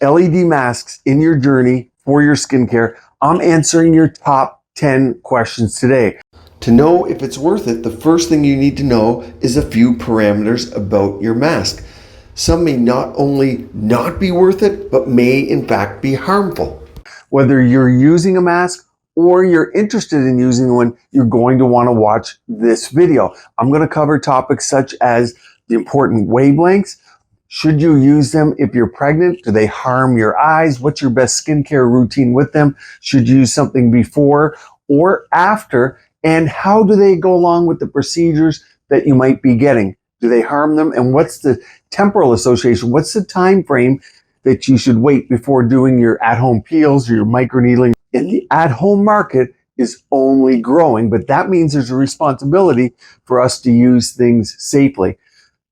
LED masks in your journey for your skincare. I'm answering your top 10 questions today. To know if it's worth it, the first thing you need to know is a few parameters about your mask. Some may not only not be worth it, but may in fact be harmful. Whether you're using a mask or you're interested in using one, you're going to want to watch this video. I'm going to cover topics such as the important wavelengths. Should you use them if you're pregnant? Do they harm your eyes? What's your best skincare routine with them? Should you use something before or after? And how do they go along with the procedures that you might be getting? Do they harm them? And what's the temporal association? What's the time frame that you should wait before doing your at-home peels or your microneedling? And the at-home market is only growing, but that means there's a responsibility for us to use things safely.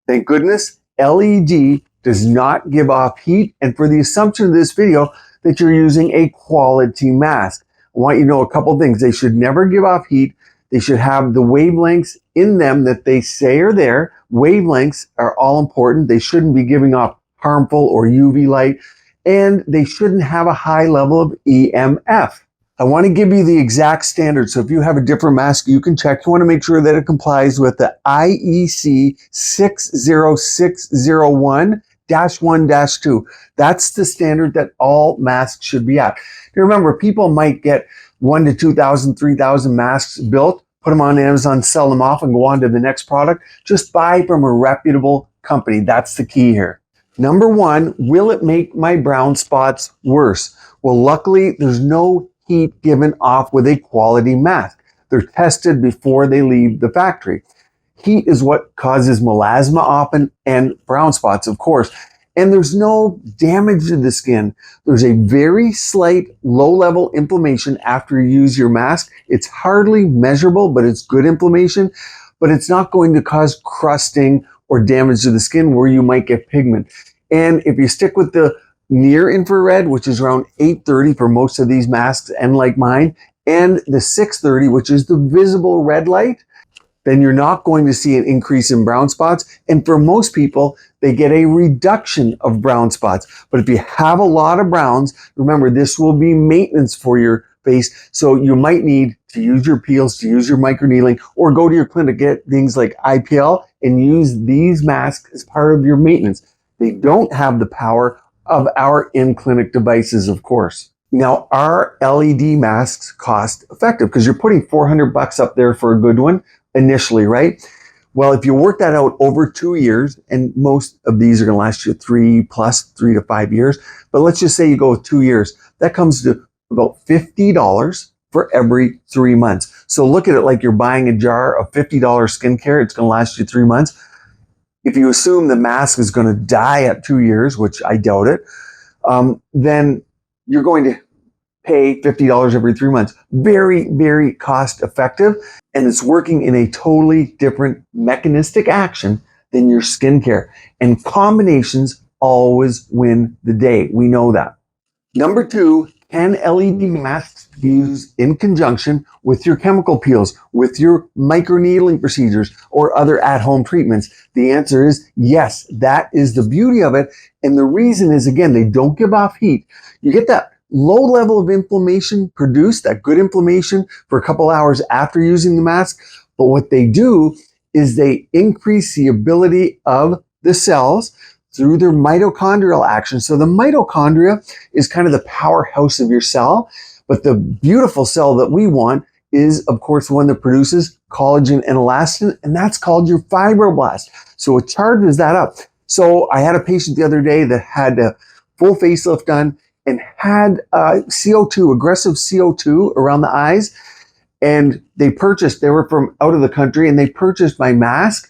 Thank goodness, LED does not give off heat, and for the assumption of this video that you're using a quality mask. I want you to know a couple things. They should never give off heat. They should have the wavelengths in them that they say are there. Wavelengths are all important. They shouldn't be giving off harmful or UV light, and they shouldn't have a high level of EMF. I want to give you the exact standard. So if you have a different mask, you can check. You want to make sure that it complies with the IEC 60601-1-2. That's the standard that all masks should be at. Now remember, people might get 1,000 to 2,000, 3,000 masks built, put them on Amazon, sell them off, and go on to the next product. Just buy from a reputable company. That's the key here. Number one, will it make my brown spots worse? Well, luckily, there's no heat given off with a quality mask. They're tested before they leave the factory. Heat is what causes melasma often and brown spots, of course. And there's no damage to the skin. There's a very slight low-level inflammation after you use your mask. It's hardly measurable, but it's good inflammation. But it's not going to cause crusting or damage to the skin where you might get pigment. And if you stick with the near infrared, which is around 830 for most of these masks and like mine, and the 630, which is the visible red light, then you're not going to see an increase in brown spots. And for most people, they get a reduction of brown spots. But if you have a lot of browns, remember, this will be maintenance for your face. So you might need to use your peels, to use your microneedling, or go to your clinic, get things like IPL, and use these masks as part of your maintenance. They don't have the power of our in-clinic devices, of course. Now, are LED masks cost effective? Because you're putting $400 up there for a good one initially, right? Well, if you work that out over 2 years, and most of these are going to last you 3 to 5 years, but let's just say you go with 2 years, that comes to about $50 for every 3 months. So look at it like you're buying a jar of $50 skincare. It's going to last you 3 months. If you assume the mask is going to die at 2 years, which I doubt it, then you're going to pay $50 every 3 months. Very, very cost effective. And it's working in a totally different mechanistic action than your skincare. And combinations always win the day. We know that. Number two, can LED masks be used in conjunction with your chemical peels, with your microneedling procedures, or other at-home treatments? The answer is yes. That is the beauty of it. And the reason is, again, they don't give off heat. You get that low level of inflammation produced, that good inflammation for a couple hours after using the mask. But what they do is they increase the ability of the cells through their mitochondrial action. So the mitochondria is kind of the powerhouse of your cell, but the beautiful cell that we want is, of course, one that produces collagen and elastin, and that's called your fibroblast. So it charges that up. So I had a patient the other day that had a full facelift done and had CO2, aggressive CO2 around the eyes, and they were from out of the country, and they purchased my mask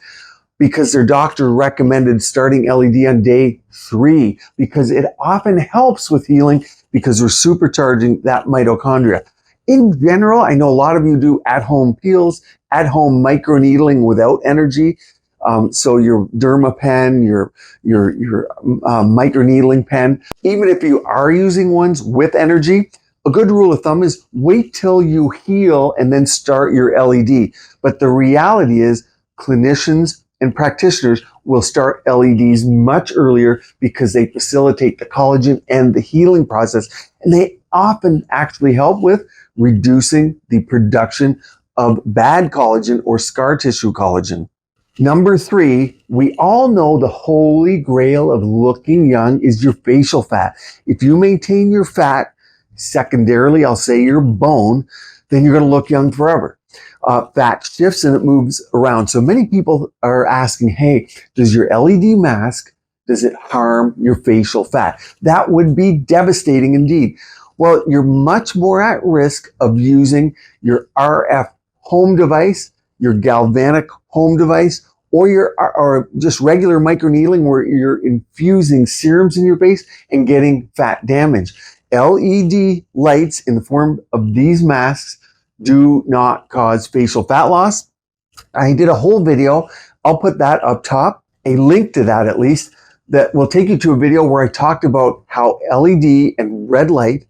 because their doctor recommended starting LED on day 3 because it often helps with healing because we're supercharging that mitochondria. In general, I know a lot of you do at-home peels, at-home microneedling without energy. So your Dermapen, your microneedling pen, even if you are using ones with energy, a good rule of thumb is wait till you heal and then start your LED. But the reality is clinicians and practitioners will start LEDs much earlier because they facilitate the collagen and the healing process. And they often actually help with reducing the production of bad collagen or scar tissue collagen. Number 3, we all know the holy grail of looking young is your facial fat. If you maintain your fat, secondarily, I'll say your bone, then you're going to look young forever. Fat shifts and it moves around. So many people are asking, hey, does your LED mask, does it harm your facial fat? That would be devastating indeed. Well, you're much more at risk of using your RF home device, your galvanic home device, or just regular microneedling where you're infusing serums in your face and getting fat damage. LED lights in the form of these masks do not cause facial fat loss. I did a whole video. I'll put that up top, a link to that at least, that will take you to a video where I talked about how LED and red light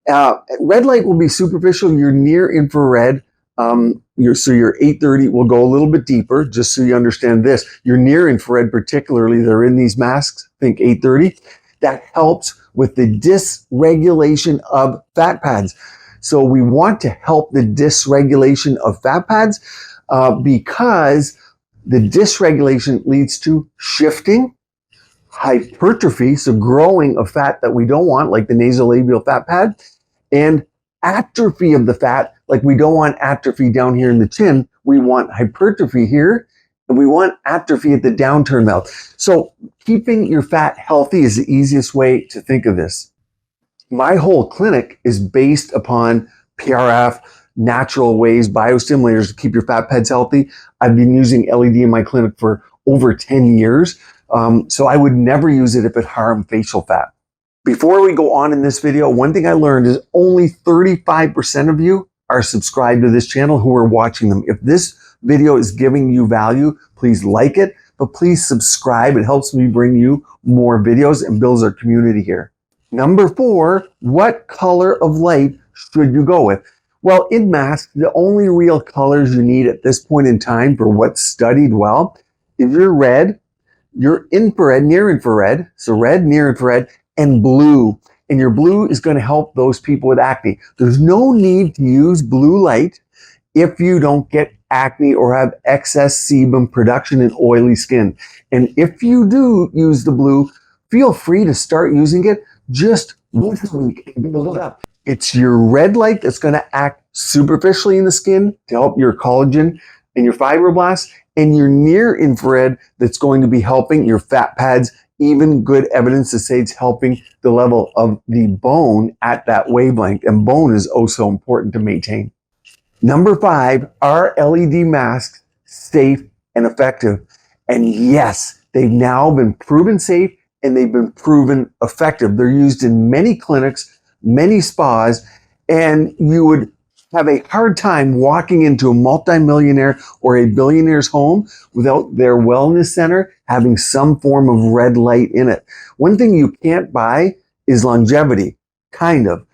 will be superficial. Your near infrared, your 830 will go a little bit deeper, just so you understand this. Your near infrared, particularly, they're in these masks, think 830, that helps with the dysregulation of fat pads. So we want to help the dysregulation of fat pads because the dysregulation leads to shifting, hypertrophy, so growing of fat that we don't want, like the nasolabial fat pad, and atrophy of the fat, like we don't want atrophy down here in the chin. We want hypertrophy here, and we want atrophy at the downturn mouth. So keeping your fat healthy is the easiest way to think of this. My whole clinic is based upon PRF, natural ways, biostimulators to keep your fat pads healthy. I've been using LED in my clinic for over 10 years. So I would never use it if it harmed facial fat. Before we go on in this video, one thing I learned is only 35% of you are subscribed to this channel who are watching them. If this video is giving you value, please like it, but please subscribe. It helps me bring you more videos and builds our community here. Number 4, what color of light should you go with? Well, in masks, the only real colors you need at this point in time for what's studied well is your red, your infrared, near infrared, so red, near infrared, and blue. And your blue is going to help those people with acne. There's no need to use blue light if you don't get acne or have excess sebum production in oily skin. And if you do use the blue, feel free to start using it just once a week and build it up. It's your red light that's going to act superficially in the skin to help your collagen and your fibroblasts, and your near infrared that's going to be helping your fat pads. Even good evidence to say it's helping the level of the bone at that wavelength, and bone is oh so important to maintain. Number 5, are LED masks safe and effective? And yes, they've now been proven safe and they've been proven effective. They're used in many clinics, many spas, and you would have a hard time walking into a multimillionaire or a billionaire's home without their wellness center having some form of red light in it. One thing you can't buy is longevity, kind of.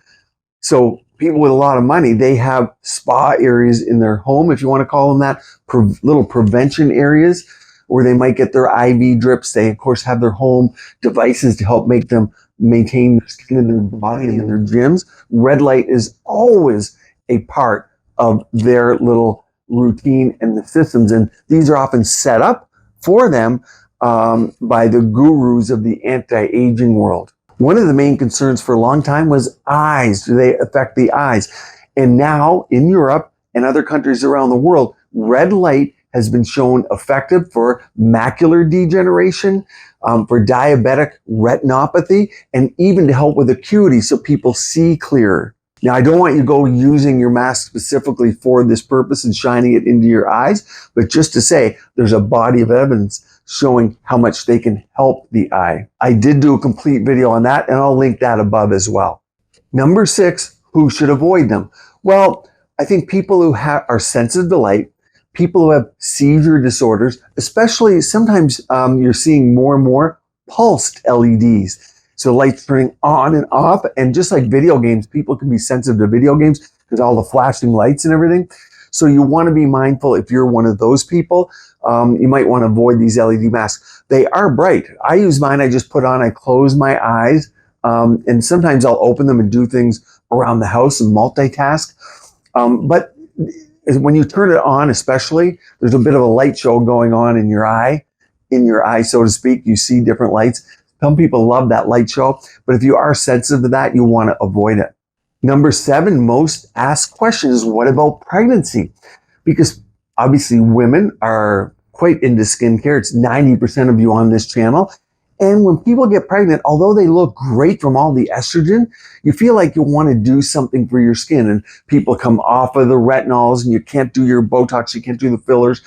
So people with a lot of money, they have spa areas in their home, if you want to call them that, little prevention areas where they might get their IV drips. They, of course, have their home devices to help make them maintain skin in their body and in their gyms. Red light is always a part of their little routine and the systems. And these are often set up for them by the gurus of the anti-aging world. One of the main concerns for a long time was eyes. Do they affect the eyes? And now in Europe and other countries around the world, red light has been shown effective for macular degeneration, for diabetic retinopathy, and even to help with acuity so people see clearer. Now, I don't want you to go using your mask specifically for this purpose and shining it into your eyes, but just to say there's a body of evidence showing how much they can help the eye. I did do a complete video on that, and I'll link that above as well. Number 6, who should avoid them? Well, I think people who are sensitive to light, people who have seizure disorders, especially sometimes you're seeing more and more pulsed LEDs. So lights turning on and off, and just like video games, people can be sensitive to video games because all the flashing lights and everything. So you want to be mindful if you're one of those people. you might want to avoid these LED masks. They are bright. I use mine. I just put on, I close my eyes, and sometimes I'll open them and do things around the house and multitask. But when you turn it on, especially, there's a bit of a light show going on in your eye, so to speak. You see different lights. Some people love that light show, but if you are sensitive to that, you want to avoid it. Number 7, most asked question is, what about pregnancy? Because obviously women are quite into skincare. It's 90% of you on this channel. And when people get pregnant, although they look great from all the estrogen, you feel like you want to do something for your skin. And people come off of the retinols and you can't do your Botox, you can't do the fillers.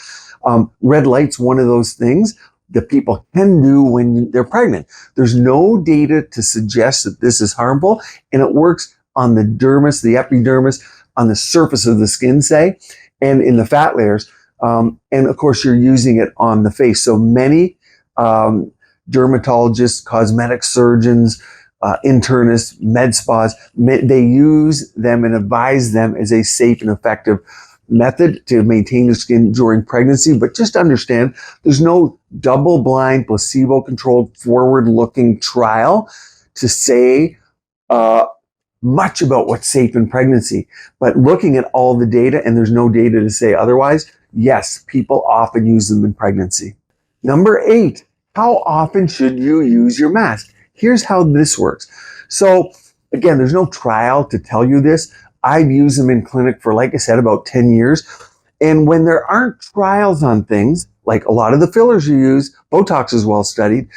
Red light's one of those things that people can do when they're pregnant. There's no data to suggest that this is harmful, and it works on the dermis, the epidermis, on the surface of the skin, say, and in the fat layers. And of course, you're using it on the face. So many dermatologists, cosmetic surgeons, internists, med spas, they use them and advise them as a safe and effective method to maintain your skin during pregnancy. But just understand, there's no double-blind, placebo-controlled, forward-looking trial to say much about what's safe in pregnancy. But looking at all the data, and there's no data to say otherwise, yes, people often use them in pregnancy. Number 8, how often should you use your mask? Here's how this works. So again, there's no trial to tell you this. I've used them in clinic for, like I said, about 10 years. And when there aren't trials on things, like a lot of the fillers you use, Botox is well studied,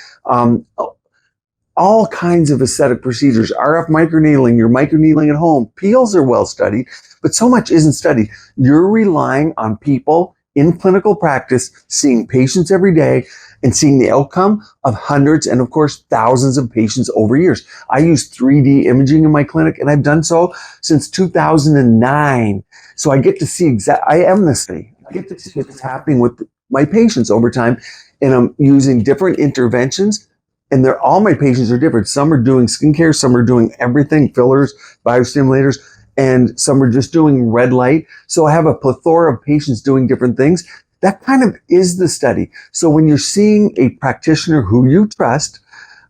all kinds of aesthetic procedures, RF microneedling, you're microneedling at home, peels are well studied, but so much isn't studied. You're relying on people in clinical practice, seeing patients every day and seeing the outcome of hundreds and of course thousands of patients over years. I use 3D imaging in my clinic, and I've done so since 2009. So I get to see I am the same. I get to see what's happening with my patients over time, and I'm using different interventions. And all my patients are different. Some are doing skincare, some are doing everything, fillers, biostimulators, and some are just doing red light. So I have a plethora of patients doing different things. That kind of is the study. So when you're seeing a practitioner who you trust,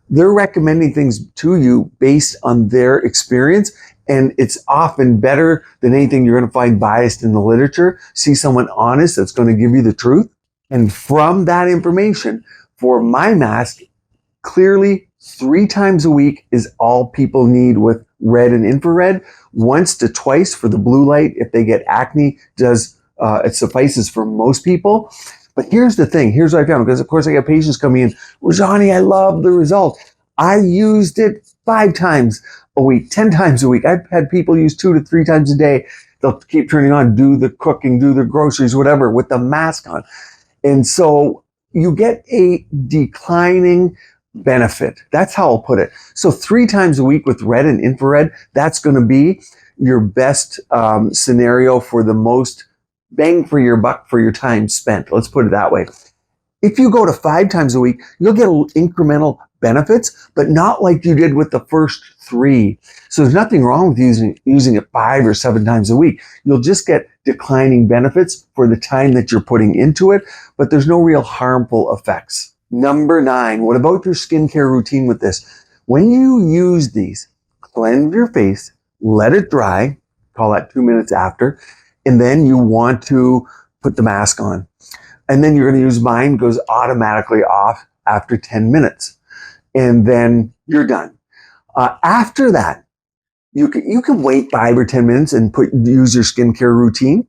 they're recommending things to you based on their experience. And it's often better than anything you're going to find biased in the literature. See someone honest that's going to give you the truth. And from that information, for my mask, clearly 3 times a week is all people need with red and infrared. Once to twice for the blue light, if they get acne, it suffices for most people. But here's the thing, here's what I found, because of course I got patients coming in, Rajani, I love the result. I used it 5 times a week, 10 times a week. I've had people use 2 to 3 times a day. They'll keep turning on, do the cooking, do the groceries, whatever, with the mask on. And so you get a declining benefit. That's how I'll put it. So 3 times a week with red and infrared, that's going to be your best scenario for the most bang for your buck for your time spent. Let's put it that way. If you go to 5 times a week, you'll get incremental benefits, but not like you did with the first 3. So there's nothing wrong with using it 5 or 7 times a week. You'll just get declining benefits for the time that you're putting into it, but there's no real harmful effects. Number 9, what about your skincare routine with this? When you use these, cleanse your face, let it dry, call that 2 minutes after, and then you want to put the mask on. And then you're going to use mine, goes automatically off after 10 minutes. And then you're done. After that, you can wait 5 or 10 minutes and use your skincare routine.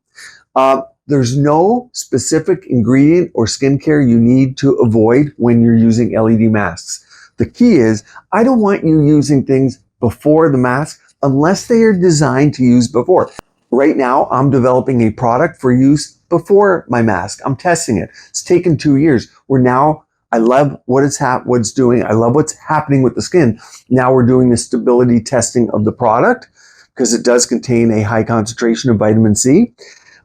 There's no specific ingredient or skincare you need to avoid when you're using LED masks. The key is, I don't want you using things before the mask unless they are designed to use before. Right now, I'm developing a product for use before my mask. I'm testing it. It's taken 2 years. I love what it's doing. I love what's happening with the skin. Now we're doing the stability testing of the product because it does contain a high concentration of vitamin C.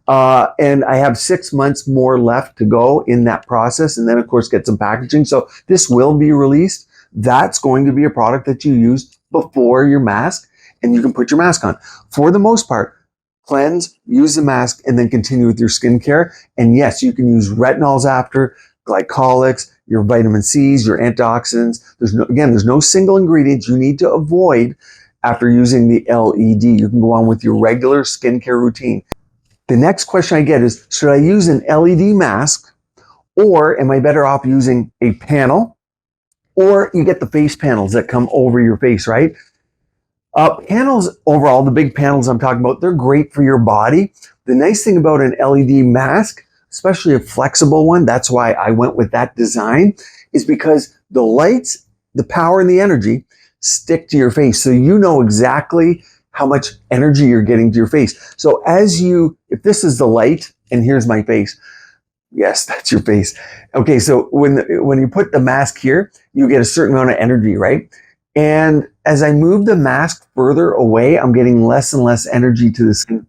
And I have 6 months more left to go in that process, and then of course get some packaging. So this will be released. That's going to be a product that you use before your mask, and you can put your mask on. For the most part, Cleanse, use the mask, and then continue with your skincare. And yes, you can use retinols after, glycolics, your vitamin C's, your antioxidants. There's no single ingredients you need to avoid after using the LED. You can go on with your regular skincare routine. The next question I get is, should I use an LED mask, or am I better off using a panel? Or you get the face panels that come over your face, right? Panels overall, the big panels I'm talking about, they're great for your body. The nice thing about an LED mask, especially a flexible one, that's why I went with that design, is because the lights, the power, and the energy stick to your face. So you know exactly how much energy you're getting to your face. So if this is the light, and here's my face. Yes, that's your face. Okay, so when you put the mask here, you get a certain amount of energy, right? And as I move the mask further away, I'm getting less and less energy to the skin.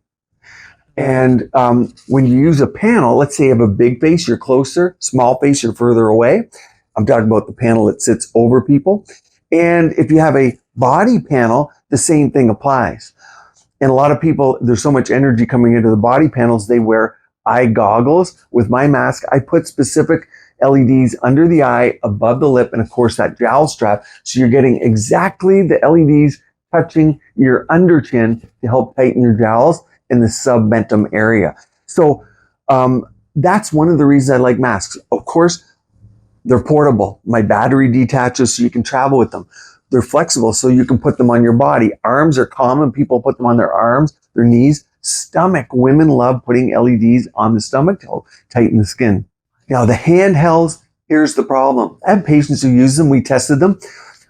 And when you use a panel, let's say you have a big face, you're closer, small face, you're further away. I'm talking about the panel that sits over people. And if you have a body panel, the same thing applies. And a lot of people, there's so much energy coming into the body panels, they wear eye goggles. With my mask, I put specific LEDs under the eye, above the lip, and of course that jowl strap. So you're getting exactly the LEDs touching your under chin to help tighten your jowls in the submentum area. So that's one of the reasons I like masks. Of course, they're portable. My battery detaches so you can travel with them. They're flexible so you can put them on your body. Arms are common. People put them on their arms, their knees. Stomach. Women love putting LEDs on the stomach to tighten the skin. Now, the handhelds, here's the problem. I have patients who use them. We tested them.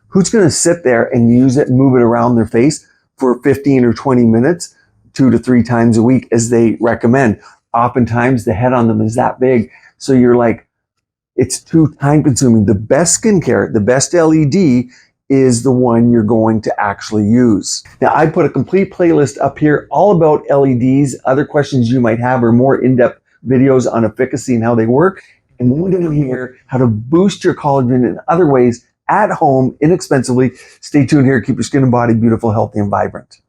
Who's going to sit there and use it and move it around their face for 15 or 20 minutes, 2 to 3 times a week, as they recommend? Oftentimes, the head on them is that big. So you're like, it's too time consuming. The best skincare, the best LED is the one you're going to actually use. Now, I put a complete playlist up here all about LEDs, other questions you might have, or more in-depth videos on efficacy and how they work. And one down here, how to boost your collagen in other ways at home, inexpensively. Stay tuned here. Keep your skin and body beautiful, healthy, and vibrant.